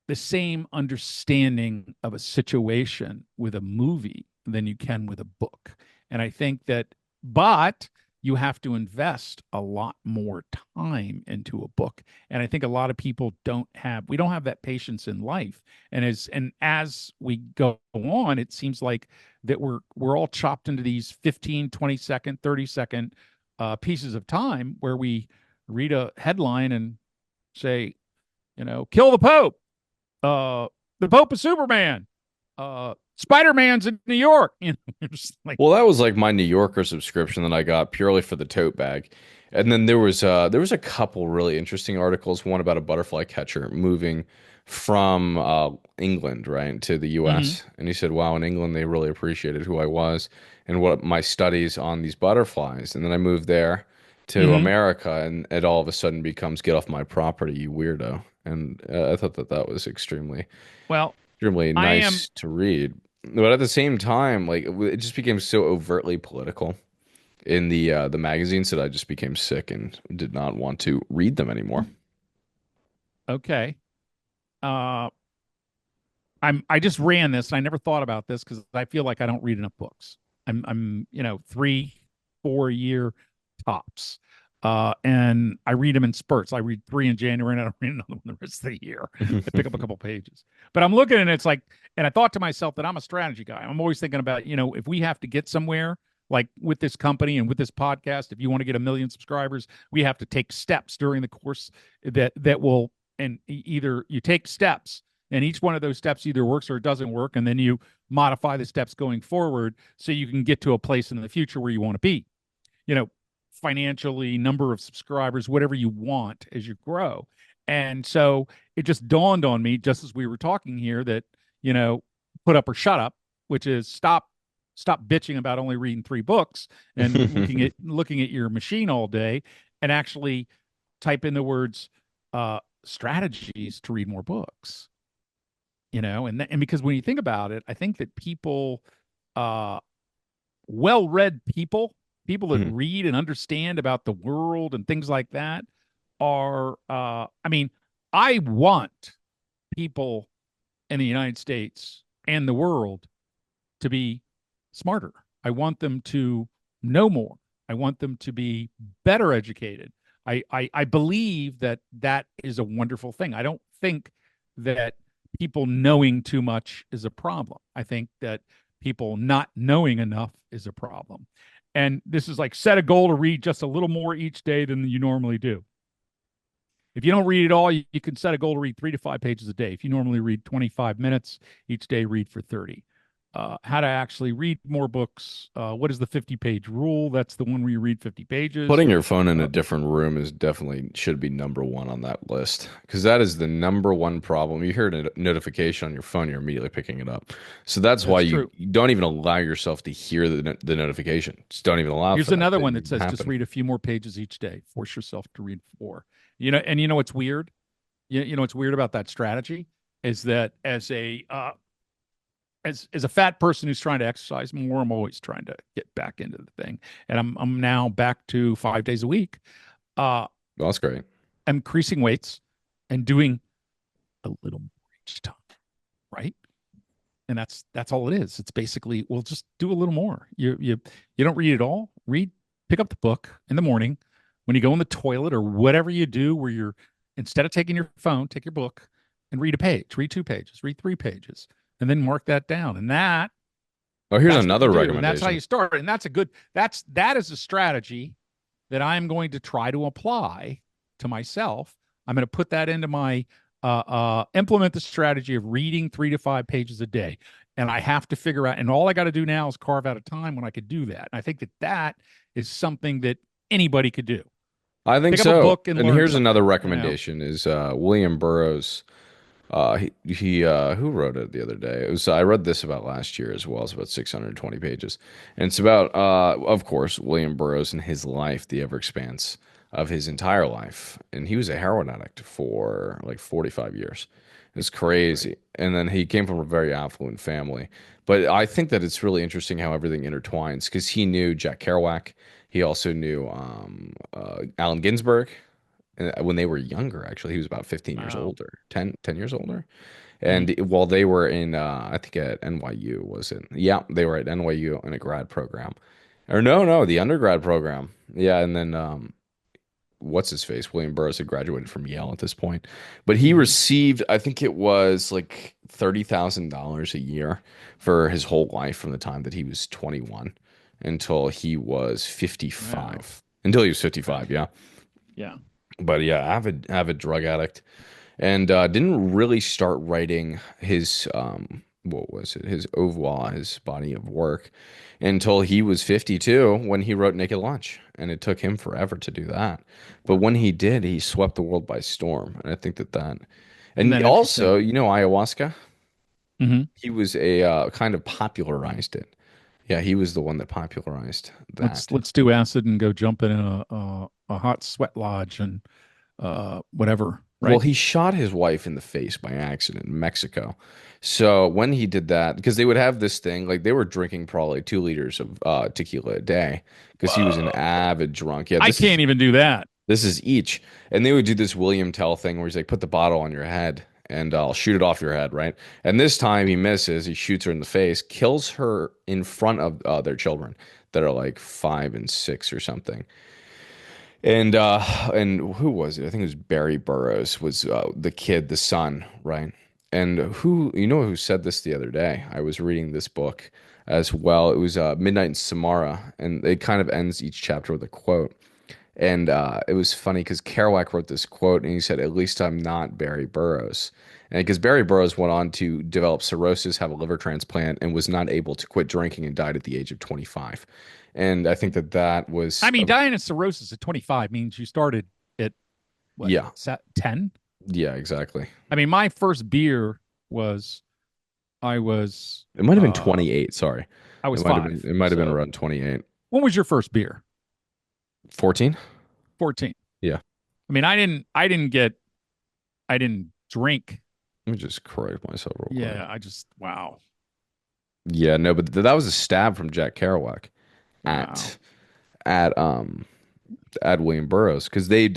the same understanding of a situation with a movie than you can with a book. And I think that, but you have to invest a lot more time into a book. And I think a lot of people we don't have that patience in life. And as we go on, it seems like that we're all chopped into these 15, 20-second, 30-second pieces of time where we read a headline and say, kill the Pope, the Pope is Superman, Spider-Man's in New York. Just like, Well, that was like my New Yorker subscription that I got purely for the tote bag. And then there was a couple really interesting articles, one about a butterfly catcher moving from England, right, to the mhm, US. And he said, "Wow, in England they really appreciated who I was and what my studies on these butterflies." And then I moved there to mhm. America and it all of a sudden becomes get off my property, you weirdo. And I thought that that was Well, extremely I am nice to read. But at the same time, like it just became so overtly political in the magazines that I just became sick and did not want to read them anymore. okay. Uh, I just ran this and I never thought about this because I feel like I don't read enough books. I'm 3, 4 year tops. And I read them in spurts. I read 3 in January and I don't read another one the rest of the year. I pick up a couple pages. But I'm looking and it's like, and I thought to myself that I'm a strategy guy. I'm always thinking about, if we have to get somewhere, like with this company and with this podcast, if you want to get 1 million subscribers, we have to take steps during the course that will, and either you take steps and each one of those steps either works or it doesn't work, and then you modify the steps going forward so you can get to a place in the future where you want to be, you know financially, number of subscribers, whatever you want as you grow. And so it just dawned on me, just as we were talking here, that you know put up or shut up, which is stop bitching about only reading 3 books and looking at your machine all day, and actually type in the words strategies to read more books. And because when you think about it, I think that people, uh well-read people that Mhm. read and understand about the world and things like that, are I mean, I want people in the United States and the world to be smarter. I want them to know more. I want them to be better educated. I believe that that is a wonderful thing. I don't think that people knowing too much is a problem. I think that people not knowing enough is a problem. And this is like, set a goal to read just a little more each day than you normally do. If you don't read it all, you can set a goal to read 3 to 5 pages a day. If you normally read 25 minutes each day, read for 30. How to actually read more books. What is the 50-page rule? That's the one where you read 50 pages. Putting your phone in a Uh, different room is definitely should be number one on that list because that is the number one problem. You hear a notification on your phone, you're immediately picking it up. So that's why that's you, true. you don't even allow yourself to hear the notification. Just don't even allow Here's for that another to one that even says just happen. read a few more pages each day. Force yourself to read 4. And what's weird? What's weird about that strategy is that as a fat person who's trying to exercise more, I'm always trying to get back into the thing, and I'm now back to 5 days a week. Uh, Well, that's great. increasing weights and doing a little more each time, right? And that's all it is. It's basically, well, just do a little more. You don't read it all. Pick up the book in the morning when you go in the toilet or whatever you do, where you're, instead of taking your phone, take your book and read a page, read 2 pages, read 3 pages, and then mark that down. And Oh, here's that's what you another do, and that's how recommendation. you start. And that is a strategy that I'm going to try to apply to myself. I'm going to put that into my implement the strategy of reading 3 to 5 pages a day. And I have to figure out, and all I got to do now is carve out a time when I could do that. And I think that that is something that anybody could do. I think Pick up a so. book and And learn here's another something. recommendation is William Burroughs. He who wrote it the other day? It was I read this about last year as well. It's about 620 pages, and it's about of course William Burroughs and his life, The Ever Expanse. of his entire life, and he was a heroin addict for like 45 years. It's Right. crazy. And then he came from a very affluent family. But I think that it's really interesting how everything intertwines because he knew Jack Kerouac. He also knew Allen Ginsberg when they were younger, actually. He was about 15 years Wow. older, 10 years older. Mhm. And while they were in, I think at NYU, was it? Yeah, they were at NYU in a grad program. Or no, the undergrad program. Yeah, and then what's his face? William Burroughs had graduated from Yale at this point. But he Mhm. received, I think it was like $30,000 a year for his whole life from the time that he was 21 until he was Wow. 55. Until he was Okay. 55, yeah. Yeah. But yeah, avid drug addict, and didn't really start writing his what was it, his oeuvre, his body of work, until he was 52 when he wrote Naked Lunch, and it took him forever to do that. But when Wow. he did, he swept the world by storm, and I think that Isn't and that also, interesting? ayahuasca, Hmm. he was a kind of popularized it. Yeah, he was the one that popularized Let's that. let's do acid and go jump in a hot sweat lodge and whatever, Well, right? he shot his wife in the face by accident in Mexico. So when he did that, because they would have this thing, like they were drinking probably 2 liters of tequila a day, because he was an Whoa. avid drunk. Yeah, I can't even do that. this is each, and they would do this William Tell thing where he's like, put the bottle on your head, and I'll shoot it off your head, right? And this time he misses. He shoots her in the face, kills her in front of their children that are like 5 and 6 or something. And who was it? I think it was Barry Burroughs was the kid, the son, right? And who said this the other day? I was reading this book as well. It was Midnight in Samara, and it kind of ends each chapter with a quote. And it was funny because Kerouac wrote this quote, and he said, "At least I'm not Barry Burroughs." And because Barry Burroughs went on to develop cirrhosis, have a liver transplant, and was not able to quit drinking and died at the age of 25. And I think that was I mean, dying of cirrhosis at 25 means you started at what, yeah, 10? yeah, exactly. I mean, my first beer was I was It might have been uh 28. Sorry. I was 5. It might have been So around 28. when was your first beer? 14? 14. Yeah. I mean, I didn't drink. Let me just correct myself real quick. Yeah, I just wow. Yeah, no, but that was a stab from Jack Kerouac Wow. at at at William Burroughs because they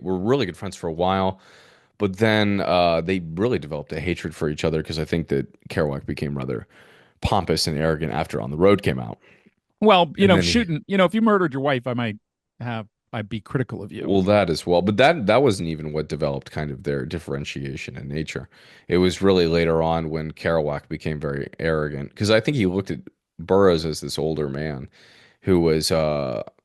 were really good friends for a while, but then they really developed a hatred for each other because I think that Kerouac became rather pompous and arrogant after On the Road came out. Well, And then he shooting, if you murdered your wife, I'd be critical of you. Well, that as well, but that wasn't even what developed kind of their differentiation in nature. It was really later on when Kerouac became very arrogant because I think he looked at Burroughs as this older man who was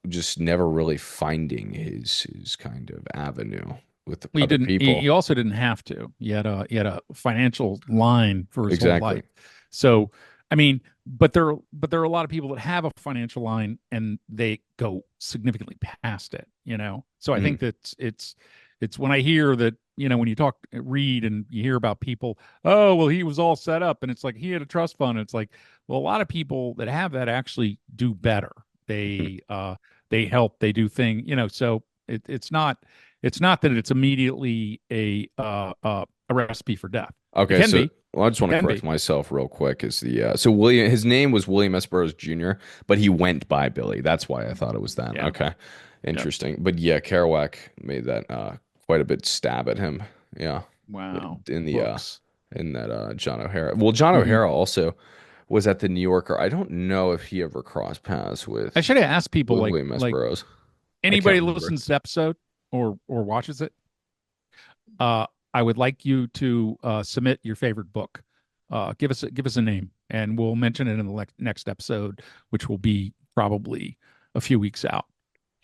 just never really finding his kind of avenue with Well, he other didn't. He people. also didn't have to. He had a financial line for his whole Exactly. life. So, I mean, but there are a lot of people that have a financial line and they go significantly past it. So I Mhm. think that it's when I hear that when you read and you hear about people, oh well, he was all set up, and it's like he had a trust fund. It's like, well, a lot of people that have that actually do better. Mhm. They help. They do thing. So it's not that it's immediately a recipe for death. It Okay, can so be. well, I just It want to can correct be. myself real quick. Is the so William? His name was William S. Burroughs Jr., but he went by Billy. That's why I thought it was that. Yeah. Okay, Yeah. interesting. But yeah, Kerouac made that quite a bit stab at him. Yeah, Wow. in the Books. in that John O'Hara. Well, John Hmm. O'Hara also was at the New Yorker. I don't know if he ever crossed paths I should have asked people with like William S. like Burroughs. I can't anybody remember. listens to the episode or watches it. Uh, I would like you to submit your favorite book. Give us a name, and we'll mention it in the next episode, which will be probably a few weeks out.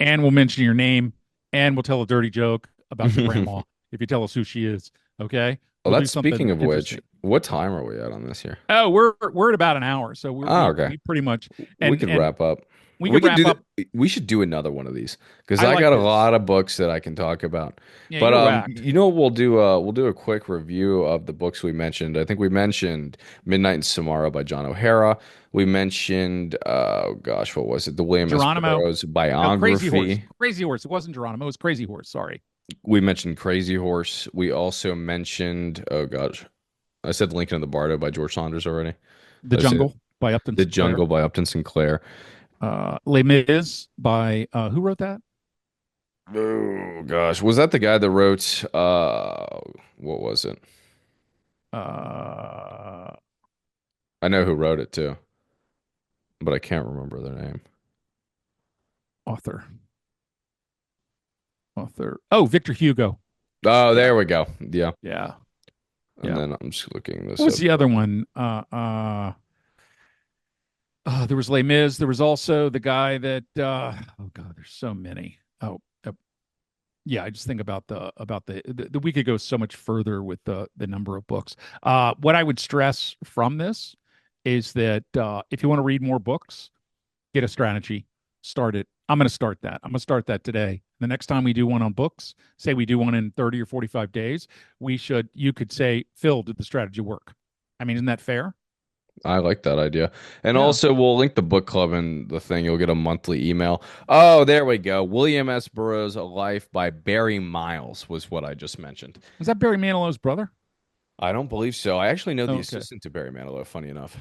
And we'll mention your name, and we'll tell a dirty joke about your grandma if you tell us who she is. Okay, Well, we'll do that's speaking something of which. interesting. What time are we at on this here? Oh, we're at about an hour, so Oh, okay. we pretty much We and could and wrap up. We We could could wrap do up. that. We should do another one of these because I I like got a this. lot of books that I can talk about. Yeah, But you're whacked. you know what we'll do? We'll do a quick review of the books we mentioned. I think we mentioned Midnight in Samara by John O'Hara. We mentioned, oh gosh, what was it? The William S. Geronimo. Burroughs No, Crazy Horse. biography. Crazy Horse. It wasn't Geronimo. It was Crazy Horse. Sorry. We mentioned Crazy Horse. We also mentioned, oh gosh, I said Lincoln and the Bardo by George Saunders already. The I said Jungle by Upton The Sinclair. Jungle by Upton Sinclair. Les Mis by who wrote that? Oh gosh, was that the guy that wrote what was it? Uh, I know who wrote it too, but I can't remember their name. author. Author. Oh, Victor Hugo. Oh, Yeah. there we go. Yeah. Yeah. And Yeah. then I'm just looking What this was up. the other one? There was Les Mis. There was also the guy that oh god, there's so many. Oh, yeah, I just think about the we could go so much further with the number of books. What I would stress from this is that if you want to read more books, get a strategy, start it. I'm going to start that. I'm going to start that today. The next time we do one on books, say we do one in 30 or 45 days, you could say, Phil, did the strategy work? I mean, isn't that fair? I like that idea. And Yeah. also, we'll link the book club in the thing. You'll get a monthly email. Oh, there we go. William S. Burroughs' A Life by Barry Miles was what I just mentioned. Was that Barry Manilow's brother? I don't believe so. I actually know the Oh, okay. assistant to Barry Manilow, funny enough.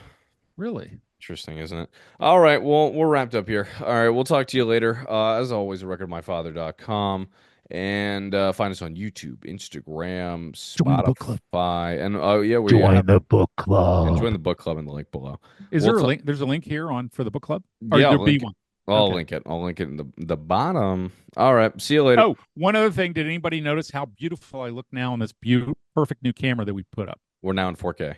Really? Interesting, isn't it? All right, well, we're wrapped up here. All right, we'll talk to you later. As always, recordmyfather.com and find us on YouTube, Instagram, Join the book club. Spotify, and oh yeah, we Join have the book and club. join the book club in the link below. Is We'll there a talk. link? There's a link here on for the book club? Or Yeah, there I'll be link it. one? I'll Okay. link it. I'll link it in the bottom. All right, see you later. Oh, one other thing. Did anybody notice how beautiful I look now on this perfect new camera that we put up? We're now in 4K.